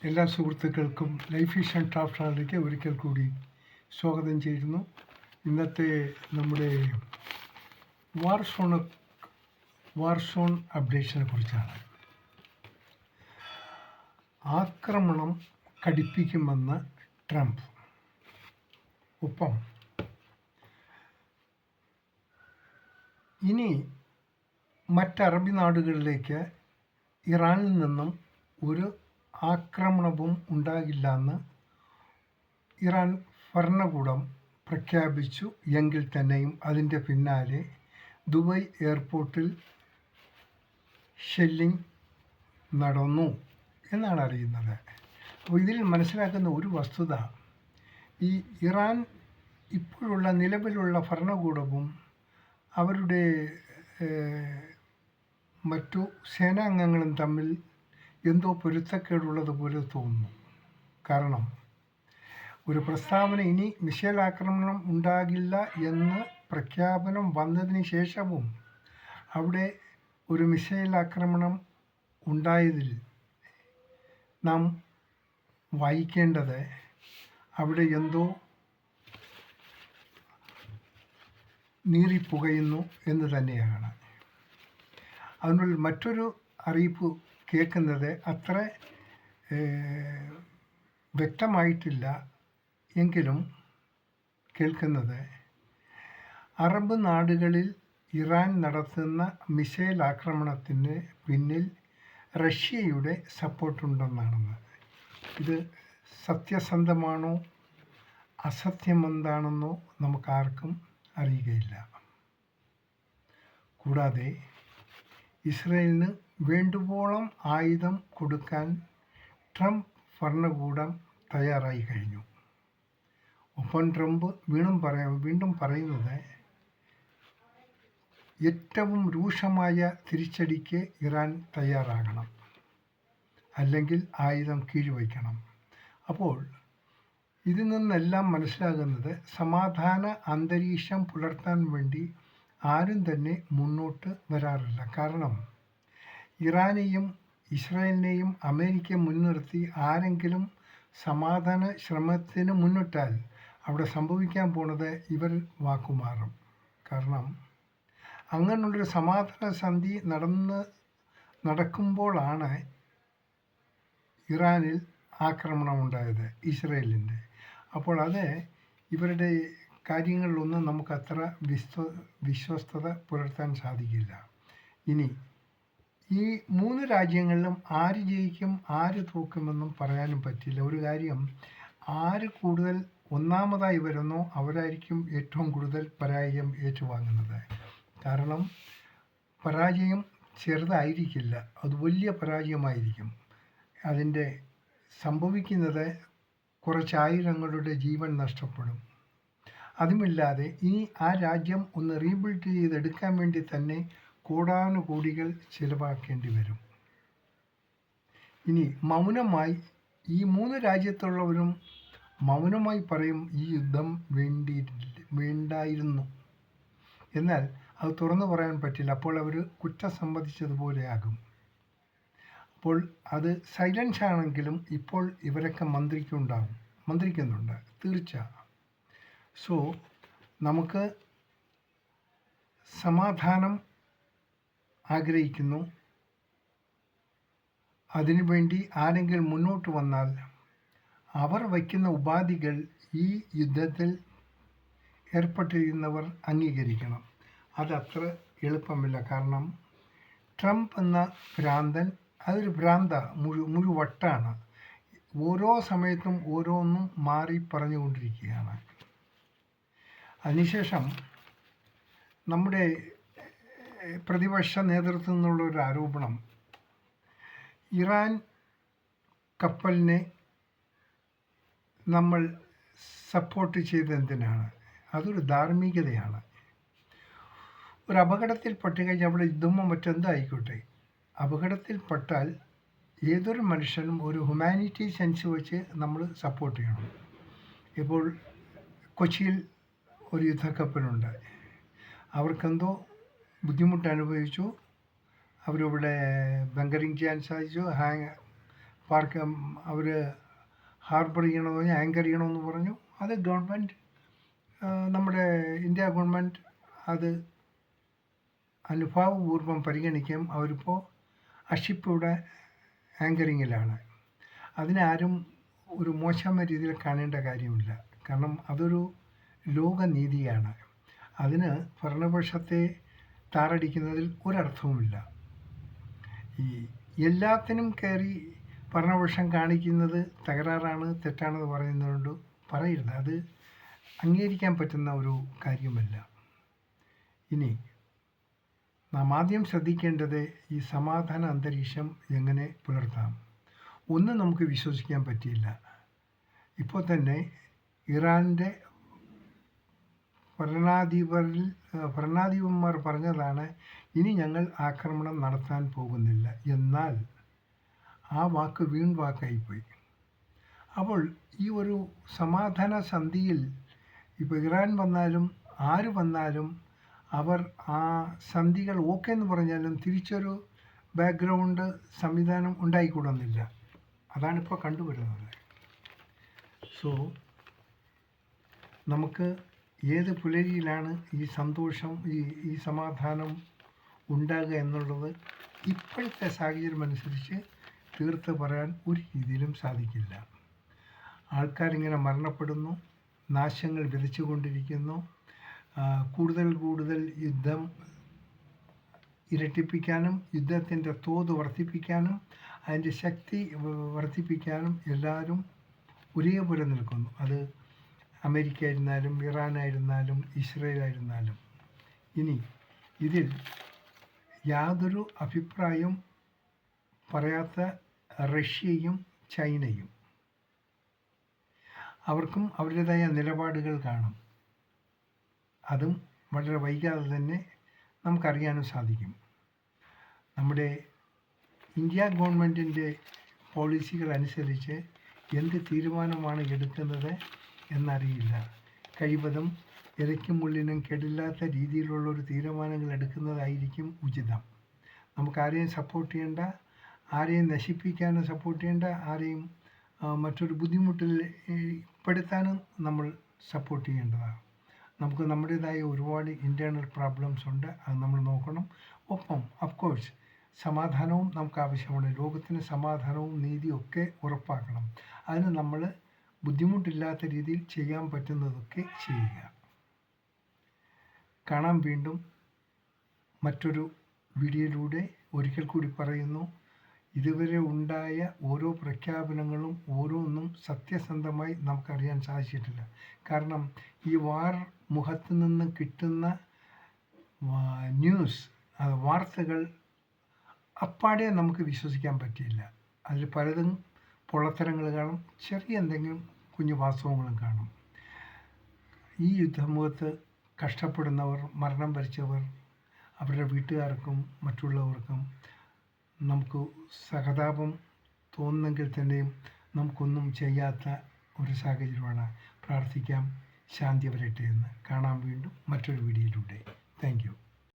എല്ലാ സുഹൃത്തുക്കൾക്കും life vision ട്രാഫ്റ്റാറിലേക്ക് ഒരിക്കൽ കൂടി സ്വാഗതം ചെയ്യുന്നു. ഇന്നത്തെ നമ്മുടെ വാർസോൺ അപ്ഡേഷനെ കുറിച്ചാണ്. ആക്രമണം കടുപ്പിക്കുമെന്ന് ട്രംപ്. ഒപ്പം ഇനി മറ്ററബി നാടുകളിലേക്ക് ഇറാനിൽ നിന്നും ഒരു ആക്രമണവും ഉണ്ടാകില്ലെന്ന് ഇറാൻ ഭരണകൂടം പ്രഖ്യാപിച്ചു. എങ്കിൽ തന്നെയും അതിൻ്റെ പിന്നാലെ ദുബായ് എയർപോർട്ടിൽ ഷെല്ലിംഗ് നടന്നു എന്നാണ് അറിയുന്നത്. അപ്പോൾ ഇതിൽ മനസ്സിലാക്കുന്ന ഒരു വസ്തുത, ഈ ഇറാൻ ഇപ്പോഴുള്ള നിലവിലുള്ള ഭരണകൂടവും അവരുടെ മറ്റു സേനാംഗങ്ങളും തമ്മിൽ എന്തോ പൊരുത്തക്കേടുള്ളത് പോലെ തോന്നുന്നു. കാരണം ഒരു പ്രസ്താവന, ഇനി മിസൈൽ ആക്രമണം ഉണ്ടാകില്ല എന്ന് പ്രഖ്യാപനം വന്നതിന് ശേഷവും അവിടെ ഒരു മിസൈൽ ആക്രമണം ഉണ്ടായതിൽ നാം വായിക്കേണ്ടത് അവിടെ എന്തോ നീറിപ്പുകയുന്നു എന്ന് തന്നെയാണ്. അതിനുള്ള മറ്റൊരു അറിയിപ്പ് കേൾക്കുന്നത് അത്ര വ്യക്തമായിട്ടില്ല എങ്കിലും കേൾക്കുന്നത്, അറബ് നാടുകളിൽ ഇറാൻ നടത്തുന്ന മിസൈൽ ആക്രമണത്തിന് പിന്നിൽ റഷ്യയുടെ സപ്പോർട്ടുണ്ടെന്നാണെന്ന്. ഇത് സത്യസന്ധമാണോ അസത്യമെന്താണെന്നോ നമുക്കാർക്കും അറിയുകയില്ല. കൂടാതെ ഇസ്രയേലിന് വേണ്ടുവോളം ആയുധം കൊടുക്കാൻ ട്രംപ് ഭരണകൂടം തയ്യാറായി കഴിഞ്ഞു. ഒപ്പം ട്രംപ് വീണ്ടും പറയുന്നത്, ഏറ്റവും രൂക്ഷമായ തിരിച്ചടിക്ക് ഇറാൻ തയ്യാറാകണം, അല്ലെങ്കിൽ ആയുധം കീഴ്വയ്ക്കണം. അപ്പോൾ ഇതിൽ നിന്നെല്ലാം മനസ്സിലാകുന്നത്, സമാധാന അന്തരീക്ഷം പുലർത്താൻ വേണ്ടി ആരും തന്നെ മുന്നോട്ട് വരാറില്ല. കാരണം ഇറാനെയും ഇസ്രായേലിനെയും അമേരിക്ക മുൻനിർത്തി ആരെങ്കിലും സമാധാന ശ്രമത്തിന് മുന്നിട്ടാൽ അവിടെ സംഭവിക്കാൻ പോണത് ഇവർ വാക്കുമാറും. കാരണം അങ്ങനെയുള്ളൊരു സമാധാന സന്ധി നടക്കുമ്പോഴാണ് ഇറാനിൽ ആക്രമണം ഉണ്ടായത്, ഇസ്രായേലിൻ്റെ. അപ്പോൾ അത് ഇവരുടെ കാര്യങ്ങളിലൊന്നും നമുക്കത്ര വിശ്വസ്തത പുലർത്താൻ സാധിക്കില്ല. ഇനി ഈ 3 രാജ്യങ്ങളിലും ആര് ജയിക്കും ആര് തോക്കുമെന്നും പറയാനും പറ്റില്ല. ഒരു കാര്യം, ആര് കൂടുതൽ ഒന്നാമതായി വരുന്നോ അവരായിരിക്കും ഏറ്റവും കൂടുതൽ പരാജയം ഏറ്റുവാങ്ങുന്നത്. കാരണം പരാജയം ചെറുതായിരിക്കില്ല, അത് വലിയ പരാജയമായിരിക്കും. അതിൻ്റെ സംഭവിക്കുന്നത് കുറച്ചായിരങ്ങളുടെ ജീവൻ നഷ്ടപ്പെടും. അതുമില്ലാതെ ഇനി ആ രാജ്യം ഒന്ന് റീബിൽഡ് ചെയ്തെടുക്കാൻ വേണ്ടി തന്നെ കോടാനുകോടികൾ ചിലവാക്കേണ്ടി വരും. ഇനി മൗനമായി ഈ 3 രാജ്യത്തുള്ളവരും മൗനമായി പറയും, ഈ യുദ്ധം വേണ്ടായിരുന്നു. എന്നാൽ അത് തുറന്നു പറയാൻ പറ്റില്ല. അപ്പോൾ അവർ കുറ്റം സമ്മതിച്ചതുപോലെയാകും. അപ്പോൾ അത് സൈലൻസ് ആണെങ്കിലും ഇപ്പോൾ ഇവരൊക്കെ മന്ത്രിക്കുന്നുണ്ട് തീർച്ച. സോ നമുക്ക് സമാധാനം ആഗ്രഹിക്കുന്നു. അതിനുവേണ്ടി ആരെങ്കിലും മുന്നോട്ട് വന്നാൽ അവർ വയ്ക്കുന്ന ഉപാധികൾ ഈ യുദ്ധത്തിൽ ഏർപ്പെട്ടിരിക്കുന്നവർ അംഗീകരിക്കണം. അതത്ര എളുപ്പമില്ല. കാരണം ട്രംപ് എന്ന ഭ്രാന്തൻ അതൊരു മുഴുവട്ടാണ്. ഓരോ സമയത്തും ഓരോന്നും മാറി പറഞ്ഞുകൊണ്ടിരിക്കുകയാണ്. അതിനുശേഷം നമ്മുടെ പ്രതിപക്ഷ നേതൃത്വത്തിൽ നിന്നുള്ള ഒരു ആരോപണം, ഇറാൻ കപ്പലിനെ നമ്മൾ സപ്പോർട്ട് ചെയ്തെന്തിനാണ്? അതൊരു ധാർമ്മികതയാണ്. ഒരു അപകടത്തിൽപ്പെട്ട് കഴിഞ്ഞാൽ അവിടെ യുദ്ധമോ മറ്റെന്തായിക്കോട്ടെ, അപകടത്തിൽപ്പെട്ടാൽ ഏതൊരു മനുഷ്യനും ഒരു ഹ്യൂമാനിറ്റി സെൻസ് വെച്ച് നമ്മൾ സപ്പോർട്ട് ചെയ്യണം. ഇപ്പോൾ കൊച്ചിയിൽ ഒരു യുദ്ധക്കപ്പലുണ്ട്, അവർക്കെന്തോ ബുദ്ധിമുട്ട് അനുഭവിച്ചു, അവരിവിടെ ബങ്കറിങ് ചെയ്യാൻ സാധിച്ചു, അവർ ഹാർബർ ചെയ്യണമെന്ന് പറഞ്ഞ് ആങ്കർ ചെയ്യണമെന്ന് പറഞ്ഞു. അത് ഗവൺമെൻറ്, നമ്മുടെ ഇന്ത്യ ഗവൺമെൻറ് അത് അനുഭാവപൂർവ്വം പരിഗണിക്കും. അവരിപ്പോൾ ആ ഷിപ്പ് ഇവിടെ ആങ്കറിങ്ങിലാണ്. അതിനാരും ഒരു മോശമായ രീതിയിൽ കാണേണ്ട കാര്യമില്ല. കാരണം അതൊരു ലോകനീതിയാണ്. അതിന് ഭരണപക്ഷത്തെ താറടിക്കുന്നതിൽ ഒരർത്ഥവുമില്ല. ഈ എല്ലാത്തിനും കയറി ഭരണപക്ഷം കാണിക്കുന്നത് തകരാറാണ്, തെറ്റാണെന്ന് പറയുന്നതുകൊണ്ട് പറയരുത്. അത് അംഗീകരിക്കാൻ പറ്റുന്ന ഒരു കാര്യമല്ല. ഇനി നാം ആദ്യം ശ്രദ്ധിക്കേണ്ടത് ഈ സമാധാന അന്തരീക്ഷം എങ്ങനെ പുലർത്താം. ഒന്നും നമുക്ക് വിശ്വസിക്കാൻ പറ്റിയില്ല. ഇപ്പോൾ തന്നെ ഇറാൻ്റെ ഭരണാധിപന്മാർ പറഞ്ഞതാണ് ഇനി ഞങ്ങൾ ആക്രമണം നടത്താൻ പോകുന്നില്ല. എന്നാൽ ആ വാക്ക് വീൺവാക്കായിപ്പോയി. അപ്പോൾ ഈ ഒരു സമാധാന സന്ധിയിൽ ഇപ്പോൾ ഇറാൻ വന്നാലും ആര് വന്നാലും അവർ ആ സന്ധികൾ ഓക്കെ എന്ന് പറഞ്ഞാലും തിരിച്ചൊരു ബാക്ക്ഗ്രൗണ്ട് സംവിധാനം ഉണ്ടായിക്കൂടുന്നില്ല. അതാണിപ്പോൾ കണ്ടുവരുന്നത്. സോ നമുക്ക് ഏത് പുലരിയിലാണ് ഈ സന്തോഷം, ഈ സമാധാനം ഉണ്ടാകുക എന്നുള്ളത് ഇപ്പോഴത്തെ സാഹചര്യം അനുസരിച്ച് തീർത്ത് പറയാൻ ഒരു രീതിയിലും സാധിക്കില്ല. ആൾക്കാരിങ്ങനെ മരണപ്പെടുന്നു, നാശങ്ങൾ വിതച്ചുകൊണ്ടിരിക്കുന്നു. കൂടുതൽ യുദ്ധം ഇരട്ടിപ്പിക്കാനും യുദ്ധത്തിൻ്റെ തോത് വർദ്ധിപ്പിക്കാനും അതിൻ്റെ ശക്തി വർദ്ധിപ്പിക്കാനും എല്ലാവരും ഒരേപോലെ നിൽക്കുന്നു. അത് അമേരിക്ക ആയിരുന്നാലും ഇറാനായിരുന്നാലും ഇസ്രയേലായിരുന്നാലും. ഇനി ഇതിൽ യാതൊരു അഭിപ്രായം പറയാത്ത റഷ്യയും ചൈനയും, അവർക്കും അവരുടേതായ നിലപാടുകൾ കാണും. അതും വളരെ വൈകാതെ തന്നെ നമുക്കറിയാനും സാധിക്കും. നമ്മുടെ ഇന്ത്യ ഗവൺമെൻറ്റിൻ്റെ പോളിസികൾ അനുസരിച്ച് എന്ത് തീരുമാനമാണ് എടുക്കുന്നത് എന്നറിയില്ല. കഴിവതും ഇരയ്ക്കും മുള്ളിനും കേടില്ലാത്ത രീതിയിലുള്ളൊരു തീരുമാനങ്ങൾ എടുക്കുന്നതായിരിക്കും ഉചിതം. നമുക്കാരെയും സപ്പോർട്ട് ചെയ്യേണ്ട, ആരെയും നശിപ്പിക്കാനും സപ്പോർട്ട് ചെയ്യേണ്ട, ആരെയും മറ്റൊരു ബുദ്ധിമുട്ടിൽ പെടുത്താനും നമ്മൾ സപ്പോർട്ട് ചെയ്യേണ്ടതാണ്. നമുക്ക് നമ്മുടേതായ ഒരുപാട് ഇൻറ്റേർണൽ പ്രോബ്ലംസ് ഉണ്ട്, അത് നമ്മൾ നോക്കണം. ഒപ്പം അഫ്കോഴ്സ് സമാധാനവും നമുക്ക് ആവശ്യമാണ്. ലോകത്തിന് സമാധാനവും നീതിയും ഒക്കെ ഉറപ്പാക്കണം. അതിന് നമ്മൾ ബുദ്ധിമുട്ടില്ലാത്ത രീതിയിൽ ചെയ്യാൻ പറ്റുന്നതൊക്കെ ചെയ്യുക. കാണാം വീണ്ടും മറ്റൊരു വീഡിയോയിലൂടെ. ഒരിക്കൽ കൂടി പറയുന്നു, ഇതുവരെ ഉണ്ടായ ഓരോ പ്രഖ്യാപനങ്ങളും ഓരോന്നും സത്യസന്ധമായി നമുക്കറിയാൻ സാധിച്ചിട്ടില്ല. കാരണം ഈ മുഖത്ത് നിന്ന് കിട്ടുന്ന ന്യൂസ്, വാർത്തകൾ അപ്പാടെ നമുക്ക് വിശ്വസിക്കാൻ പറ്റില്ല. അതിൽ പലതും പൊള്ളത്തരങ്ങൾ കാണും, ചെറിയ എന്തെങ്കിലും കുഞ്ഞു വാസ്തവങ്ങളും കാണും. ഈ യുദ്ധമുഖത്ത് കഷ്ടപ്പെടുന്നവർ, മരണം വരിച്ചവർ, അവരുടെ വീട്ടുകാർക്കും മറ്റുള്ളവർക്കും നമുക്ക് സഹതാപം തോന്നുന്നെങ്കിൽ തന്നെയും നമുക്കൊന്നും ചെയ്യാത്ത ഒരു സാഹചര്യമാണ്. പ്രാർത്ഥിക്കാം, ശാന്തി വരട്ടെ എന്ന്. കാണാം വീണ്ടും മറ്റൊരു വീഡിയോയിലൂടെ. Thank you.